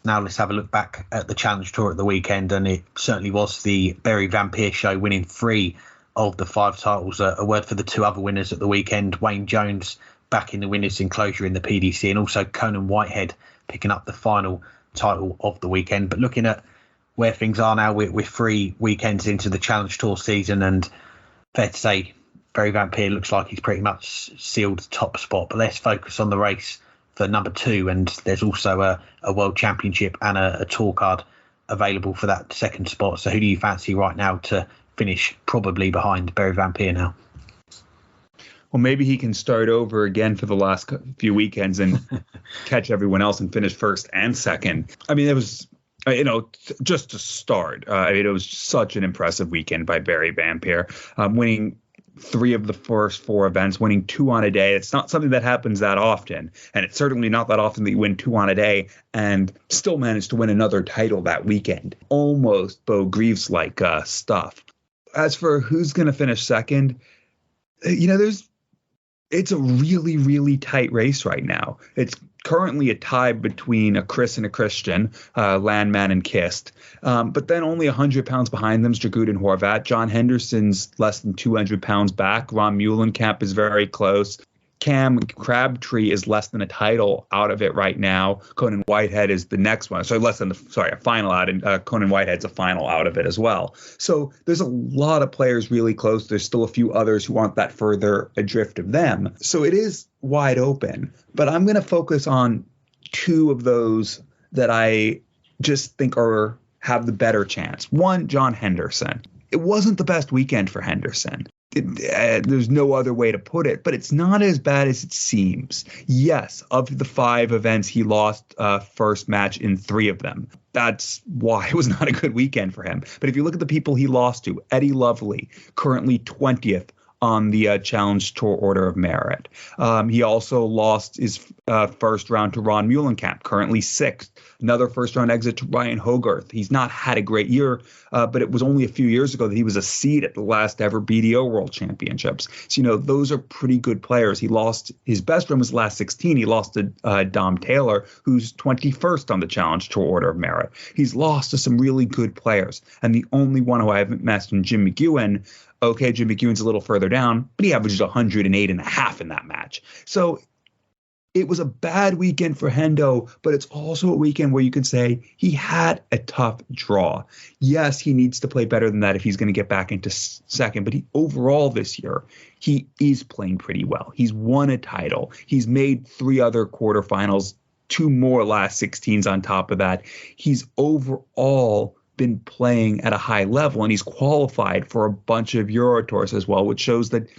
Now let's have a look back at the Challenge Tour at the weekend, and it certainly was the Berry Van Peer show, winning 3 of the 5 titles. A word for the 2 other winners at the weekend: Wayne Jones back in the winners' enclosure in the PDC, and also Conan Whitehead picking up the final title of the weekend. But looking at where things are now, we're 3 weekends into the Challenge Tour season, and fair to say Berry Van Peer looks like he's pretty much sealed the top spot. But let's focus on the race for number 2, and there's also a World Championship and a Tour card available for that second spot. So who do you fancy right now to finish probably behind Berry Van Peer now? Well, maybe he can start over again for the last few weekends and catch everyone else and finish first and second. I mean, it was, just to start, it was such an impressive weekend by Berry Van Peer, winning 3 of the first 4 events, winning 2 on a day. It's not something that happens that often, and it's certainly not that often that you win 2 on a day and still manage to win another title that weekend. Almost Bo Greaves-like stuff. As for who's going to finish second, it's a really, really tight race right now. It's currently a tie between a Chris and a Christian, Landman and Kist. But then only 100 pounds behind them is Dragut and Horvat. John Henderson's less than 200 pounds back. Ron Muhlenkamp is very close. Cam Crabtree is less than a title out of it right now. Conan Whitehead is the next one. So a final out, and Conan Whitehead's a final out of it as well. So there's a lot of players really close. There's still a few others who aren't that further adrift of them. So it is wide open. But I'm going to focus on 2 of those that I just think have the better chance. One, John Henderson. It wasn't the best weekend for Henderson. There's no other way to put it, but it's not as bad as it seems. Yes, of the 5 events, he lost first match in 3 of them. That's why it was not a good weekend for him. But if you look at the people he lost to, Eddie Lovely, currently 20th on the Challenge Tour Order of Merit. He also lost his first round to Ron Muhlenkamp, currently 6th. Another first-round exit to Ryan Hogarth. He's not had a great year, but it was only a few years ago that he was a seed at the last ever BDO World Championships. So, those are pretty good players. He lost his best run was last 16. He lost to Dom Taylor, who's 21st on the Challenge Tour Order of Merit. He's lost to some really good players. And the only one who I haven't mentioned, Jim McEwen. Okay, Jim McEwen's a little further down, but he averaged 108.5 in that match. So it was a bad weekend for Hendo, but it's also a weekend where you can say he had a tough draw. Yes, he needs to play better than that if he's going to get back into second, but overall this year, he is playing pretty well. He's won a title. He's made 3 other quarterfinals, 2 more last 16s on top of that. He's overall been playing at a high level, and he's qualified for a bunch of Euro Tours as well, which shows that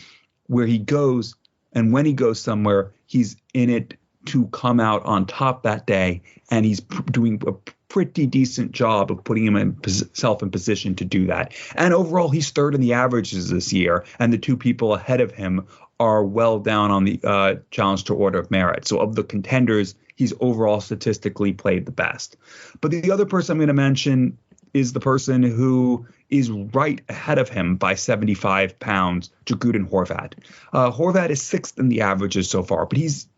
where he goes and when he goes somewhere, he's in it to come out on top that day, and he's doing a pretty decent job of putting himself in position to do that. And overall, he's 3rd in the averages this year, and the 2 people ahead of him are well down on the Challenge Tour Order of Merit. So of the contenders, he's overall statistically played the best. But the other person I'm going to mention is the person who is right ahead of him by 75 pounds, Dragut and Horvat. Horvat is 6th in the averages so far, but he's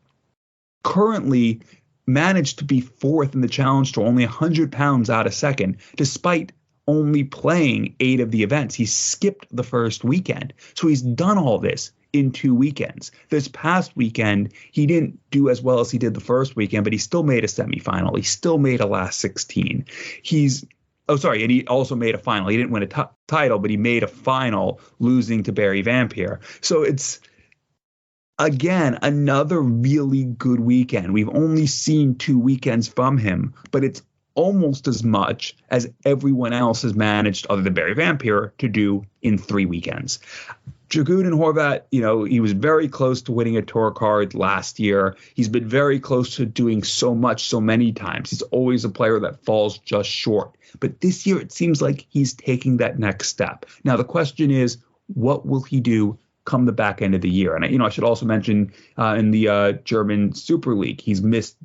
currently managed to be 4th in the Challenge Tour, only 100 pounds out of second, despite only playing 8 of the events. He skipped the first weekend. So he's done all this in 2 weekends. This past weekend, he didn't do as well as he did the first weekend, but he still made a semifinal. He still made a last 16. And he also made a final. He didn't win a title, but he made a final, losing to Berry Van Peer. So it's, again, another really good weekend. We've only seen 2 weekends from him, but it's almost as much as everyone else has managed, other than Berry Van Peer, to do in 3 weekends. Dragut and Horvat, he was very close to winning a tour card last year. He's been very close to doing so much, so many times. He's always a player that falls just short. But this year, it seems like he's taking that next step. Now, the question is, what will he do come the back end of the year? And, I should also mention in the German Super League, he's missed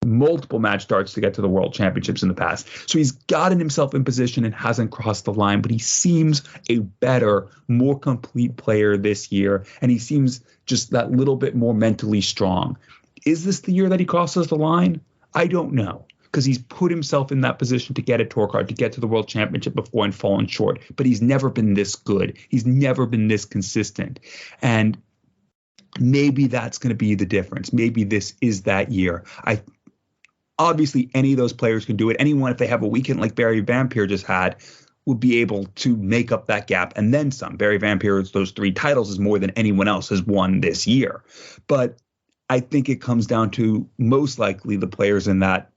multiple match starts to get to the World Championships in the past. So he's gotten himself in position and hasn't crossed the line, but he seems a better, more complete player this year, and he seems just that little bit more mentally strong. Is this the year that he crosses the line? I don't know. because he's put himself in that position to get a tour card, to get to the World Championship before and fallen short. But he's never been this good. He's never been this consistent. And maybe that's going to be the difference. Maybe this is that year. Obviously, any of those players can do it. Anyone, if they have a weekend like Barry Vampire just had, would be able to make up that gap and then some. Barry Vampire's those 3 titles is more than anyone else has won this year. But I think it comes down to most likely the players in that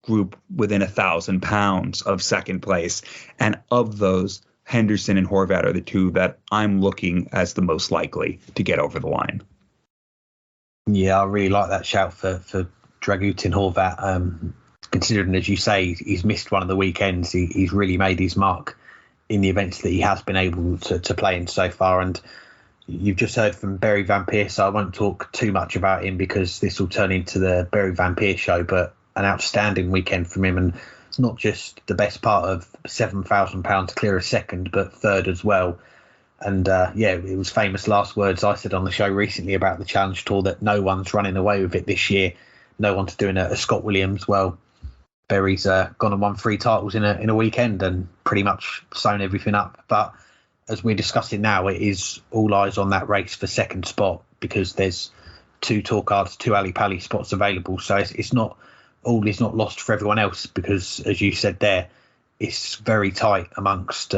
group within 1,000 pounds of second place. And of those, Henderson and Horvat are the 2 that I'm looking as the most likely to get over the line. Yeah, I really like that shout for Dragutin Horvat. Considering, as you say, he's missed one of the weekends, he's really made his mark in the events that he has been able to play in so far. And you've just heard from Barry Vampire, so I won't talk too much about him because this will turn into the Barry Vampire show, but an outstanding weekend from him. And it's not just the best part of £7,000 to clear a second, but third as well. And it was famous last words I said on the show recently about the Challenge Tour, that no one's running away with it this year. No one's doing a Scott Williams. Well, Berry's gone and won 3 titles in a weekend and pretty much sewn everything up. But as we're discussing now, it is all eyes on that race for second spot because there's 2 tour cards, 2 Ali Pali spots available. So it's not all is not lost for everyone else because, as you said there, it's very tight amongst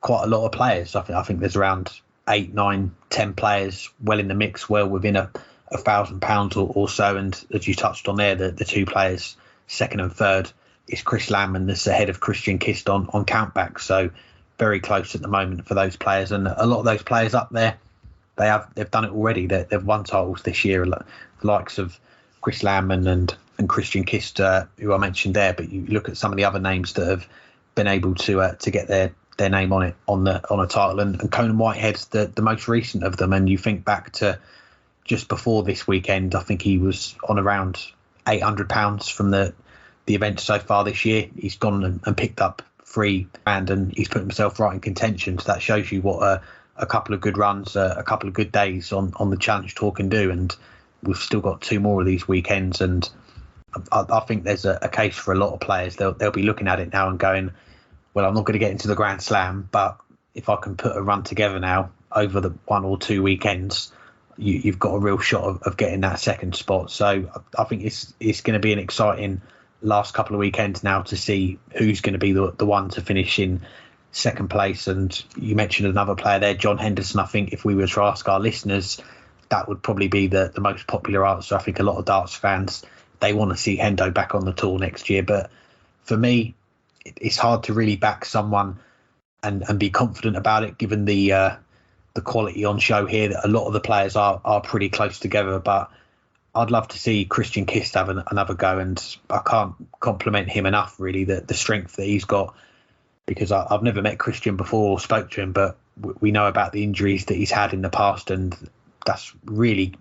quite a lot of players. I think there's around 8, 9, 10 players well in the mix, well within £1,000 or so. And as you touched on there, the 2 players, second and third, is Chris Lamb that's ahead of Christian Kist on countback. So very close at the moment for those players. And a lot of those players up there, they've done it already. They've won titles this year, the likes of Chris Lamb and Christian Kist, who I mentioned there. But you look at some of the other names that have been able to get their name on it on a title, and Conan Whitehead's the most recent of them. And you think back to just before this weekend, I think he was on around £800 from the event so far this year. He's gone and picked up 3 grand and he's put himself right in contention. So that shows you what a couple of good runs, a couple of good days on the Challenge Tour can do. And we've still got 2 more of these weekends, and I think there's a case for a lot of players. They'll be looking at it now and going, well, I'm not going to get into the Grand Slam, but if I can put a run together now over the 1 or 2 weekends, you've got a real shot of getting that second spot. So I think it's going to be an exciting last couple of weekends now to see who's going to be the one to finish in second place. And you mentioned another player there, John Henderson. I think if we were to ask our listeners, that would probably be the most popular answer. I think a lot of darts fans, they want to see Hendo back on the tour next year. But for me, it's hard to really back someone and be confident about it, given the quality on show here, that a lot of the players are pretty close together. But I'd love to see Christian Kist have another go, and I can't compliment him enough, really, the strength that he's got, because I've never met Christian before or spoke to him, but we know about the injuries that he's had in the past, and that's really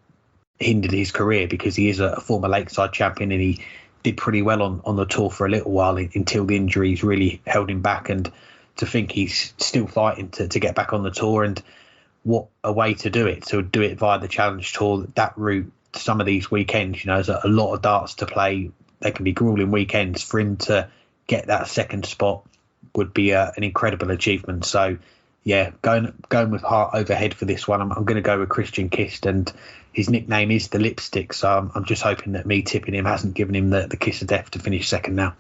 hindered his career because he is a former Lakeside champion and he did pretty well on the tour for a little while until the injuries really held him back. And to think he's still fighting to get back on the tour, and what a way to do it, to do it via the Challenge Tour, that route, some of these weekends, there's a lot of darts to play. They can be grueling weekends. For him to get that second spot would be an incredible achievement. So yeah, going with heart over head for this one, I'm going to go with Christian Kist, and his nickname is the Lipstick, so I'm just hoping that me tipping him hasn't given him the kiss of death to finish second now.